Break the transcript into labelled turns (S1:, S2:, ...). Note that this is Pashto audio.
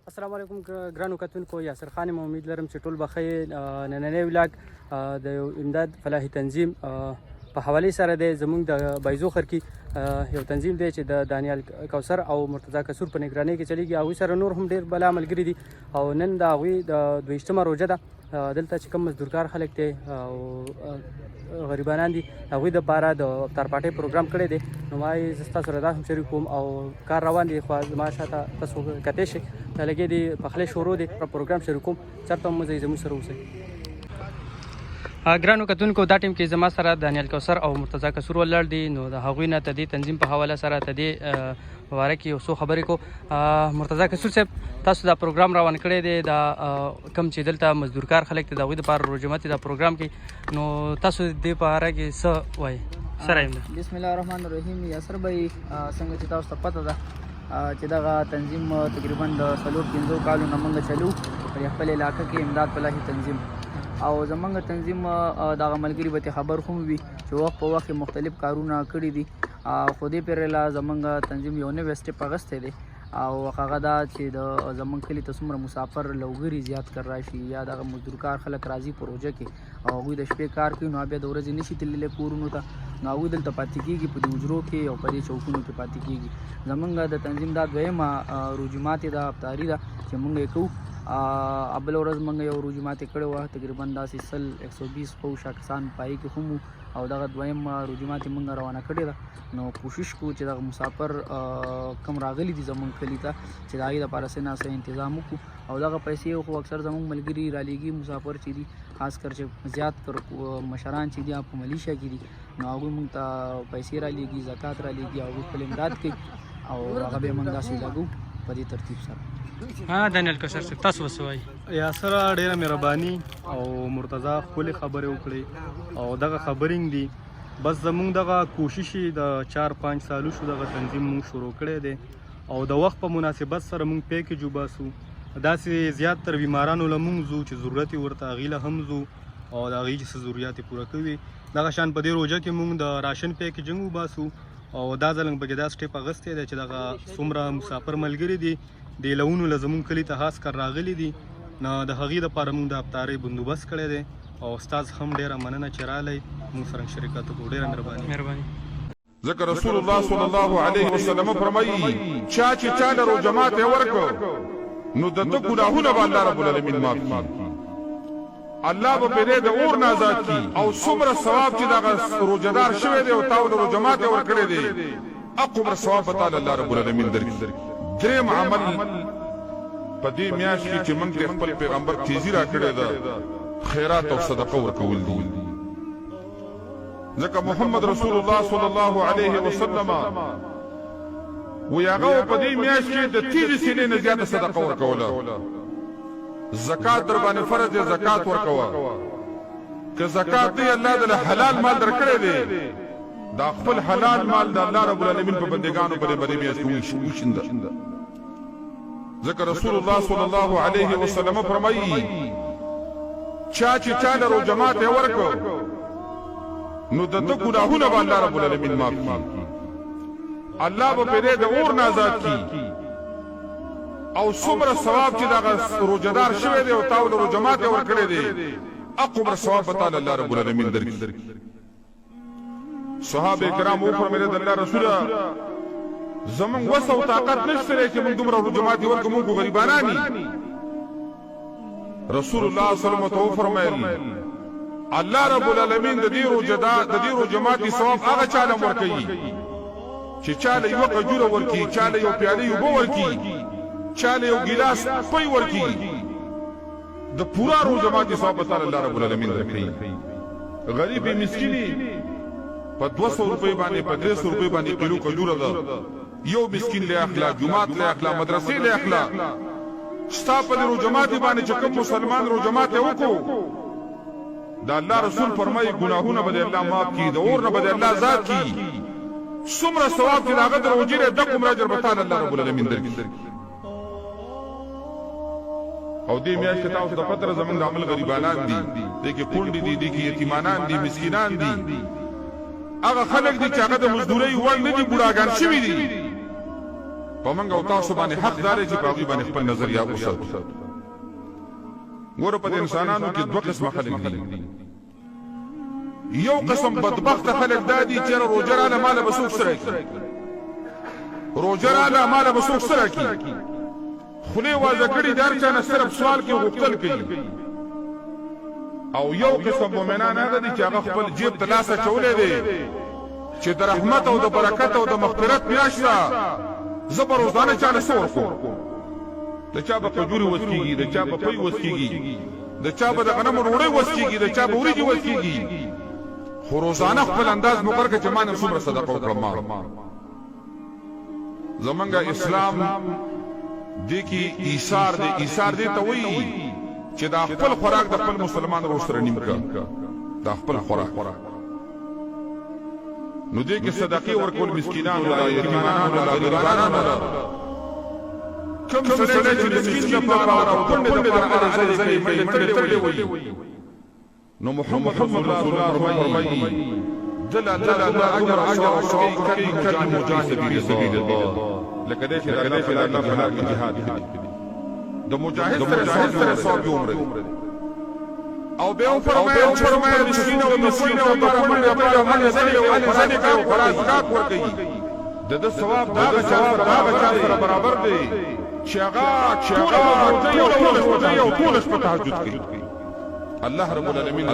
S1: السلام علیکم ګرانو کتونکو، یاسر خان یم. امید لرم چې ټول بخیر. نننی ولاګ د یو امداد فلاحي تنظیم په حواله سره دی. زموږ د بایزوخر کې یو تنظیم دی چې د دانیال کوثر او مرتضی کسور په نگرانۍ کې چلیږي. هغوی سره نور هم ډېر بلا ملګري دي او نن د هغوی د 22مه روژه ده. دلته چې کوم مزدورکار خلک دي او غریبانان دي، هغوی دپاره د افطار پارټۍ پروګرام کړی دی. نو ما یې زه ستاسو سره دا هم شریک کوم او کار روان دی. خو زما شاته تاسو کتی شئ، دا لګې دي پخلی شروع دی. پروګرام شروع کوم، چېرته هم مه ځئ، زموږ سره اوسئ. ګرانو کتونکو، دا ټیم کې زما سره دانیال کوثر او مرتضی کسور ولاړ دي. نو د هغوی نه د دې تنظیم په حواله سره د دې باره کې یو څو خبرې کو. مرتضی کسور صاحب، تاسو دا پروګرام روان کړی دی، دا کوم چې دلته مزدورکار خلک دي د هغوی دپاره روژه ماتي دا پروګرام کې، نو تاسو دې په اړه کې څه وایي؟ څه رایم ده؟
S2: بسم الله الرحمن الرحیم. یاسر بھائی، څنګه چې تاسو ته پته ده چې دغه تنظیم تقریبا د 4-5 کالو نه موږ چلو په خپل علاقه کې امداد فلاحي تنظیم. او زمونږ تنظیم دغه ملګري به خبر هم وي چې وخت په وخت مختلف کارونه کړي دي. خو دې پیرله زمونږ تنظیم یو نوی سټپ اخیستی دی او هغه دا چې د زمونږ کلي ته څومره مسافر لوګري زیات کر راشي یا دغه مزدورکار خلک راځي په روژه کې او هغوی د شپې کار کوي، نو بیا د ورځې نشي تللی کورونو ته، نو هغوی دلته پاتې کېږي په دې حجرو کې او په دې چوکونو کې پاتې کېږي. زمونږ د تنظیم دا دویمه روژه ماتې ده، افطاري ده چې مونږ یې کوو. بله ورځ موږ یو روژه ماتې کړې وه، تقریبا داسې 100-120 پوشه کسان پای کې هم او دغه دویم روژه ماتې موږ روانه کړې ده. نو کوشش کوو چې دغه مسافر کم راغلي دي زموږ کلي ته چې د هغوی دپاره څه نه څه تنظیم وکړو. او دغه پیسې خو اکثر زموږ ملګري رالیږي، مسافر چې دي خاص کر چې زیات کر مشران چې دي په ملیشیا کې دي، نو هغوی موږ ته پیسې رالیږي، زکات رالیږي او هغوی خپل امداد کوي او هغه به موږ داسې لګو په دې ترتیب سره.
S1: دانیال کوثر صاحب، تاسو څه وایي؟
S3: یاسر ډېره مهرباني او مرتضی ښکلې خبرې وکړې او دغه خبرینګ دي. بس زمونږ دغه کوشش د 4-5 سالو شو دغه تنظیم مونږ شروع کړی دی او د وخت په مناسبت سره مونږ پیکیج وباسو. داسې زیات تر بیمارانو له مونږ ځو چې ضرورت یې ورته هغوی له هم ځو او د هغوی چې څه ضرورت یې پوره کوي. دغه شان په دې روژه کې مونږ د راشن پیکیجنګ وباسو او دا ځل پکې دا سټیپ اخیستی دی چې دغه څومره مسافر ملګري دي د لونو له زمونږ کلي ته خاص کر راغلي دي، نو د هغوی دپاره مونږ د افطارۍ بندوبست کړی دی او استاد هم ډېره مننه چې رالی مونږ سره شرکت وکړو. ډېره
S1: مهرباني.
S4: ذکر رسول الله صلی الله علیه وسلم فرمایي چا چې چا له روژه ماتی ورکړ نو د ده ګناهونه به الله رب العالمین معاف کړي، الله به پرې د اور نه آزاد کړي او څومره ثواب چې دغه روژهدار شوی دی او تا له روژه ماتی ورکړی دی هغومره ثواب به تاله الله رب العالمین درکړي. دریم عمل په دې میاشت کې چې موږ ته خپل پیغمبر تیزی را کړې ده خیرات او صدقه ورکول دي، ځکه محمد رسول الله صلی الله علیه وسلم وی هغه په دې میاشت کې د تیزې سینې نه زیاته صدقه ورکوله. زکات در باندې فرض دی، زکات ورکوه. که زکات دی الله دله حلال مال درکړی دی، دا خپل حلال مال د الله رب العالمین په بندګانو باندې په دې میاشت کې وشینده. ذکر رسول الله صلی الله علیه وسلم فرمایي چا چې چا له روژه ماتی ورکړ نو د ده ګناهونه به الله رب العالمین معاف کړي، الله به پرې د اور نه آزاد کړي او څومره ثواب چې دغه روژهدار شوی دی او تا له روژه ماتی ورکړی دی هغومره ثواب به تاله الله رب العالمین درکړي. صحابه کرام وفرمایل د الله رسوله زمونږ وس او طاقت نشته دی چې موږ دومره روژه ماتې ورکړو، موږ غریبانان یو. رسول الله صلی الله علیه وسلم وفرمایل الله رب العالمین د دې روژه ماتې ثواب هغه چا له ورکوي چې چا له یوه کجوره ورکړي، چا له یو پیالې اوبه ورکړي، چا له یو ګیلاس پی ورکړي، د پوره روژه ماتې ثواب به تعالی الله رب العالمین درکوي. غریب مسکینی په 200 روپۍ باندې په 300 روپۍ باندې کیلو کجوره ده، یو مسکین له اخلا، جماعت له اخلا، مدرسې له اخلا، ستا په دې روژه ماتې باندې چې کوم مسلمان روژه ماتې وکړو د الله رسول فرمایي ګناهونه به د الله معاف کړي، د اور نه به د الله آزاد کړي، څومره ثواب چې د هغه د روژې دی دغومره اجر به تاله الله رب العالمین درکړي. او دې میاشت کې تاسو ته پته ده زموږ د عمل غریبانان دي، دې کې کونډې دي، دې کې یتیمانان دي، مسکینان دي، هغه خلک دي چې هغه د مزدورۍ وړ نه دي، بوډاګان شوي دي، په موږ او تاسو باندې حق دی چې په هغوی باندې خپل نظریه وساتو. ګوره په دې انسانانو کې دوه قسمه خلک دي. یو قسم بدبخته خلک دا دي چې روژه راله ماله به څوک سره کړي، روژه راله ماله به څوک سره کړي، خولې وازه کړي د هر چا نه صرف سوال کې غوښتل کوي. او یو قسم مؤمنان هغه دي چې هغه خپل جیب ته لاس اچولی دی چې د رحمت او د برکت او د مغفرت میاشت ده، زه به روزانه چاله څه ورکوم. د چا به کجوري وس کېږي، د چا به پۍ وس کېږي، د چا به د غنمو ډوډۍ وس کېږي، د چا به وریجې وس کېږي، خو روزانه خپل انداز مقرر کړه چې ما نن څومره صدقه وکړم. زمونږ اسلام دې کې ایثار دی. ایثار دې ته وایي چې دا خپل خوراک د خپل مسلمان ورور سره نیم کړه، دا خپل خوراک. نو دې کې صدقې ورکول مسکینانو ته، یتیمانانو ته، غریبانو ته. کوم سړی چې مسکین لپاره او کونډې لپاره ځلې ځلې منډې تړلې وي، نو محمد رسول الله فرمایي دل الله اجر کوي کړي مجاهد فی سبیل الله. لکه دې چې الله په لار کې جهاد کوي، د مجاهد سره ثواب عمره. او به فرمایي مسکین او مسکین او منډه ځلې ځلې خوراک ورکوي، د ثواب دا چا سره برابر دی چې هغه ټول شپه تهجد کوي. الله رب العالمین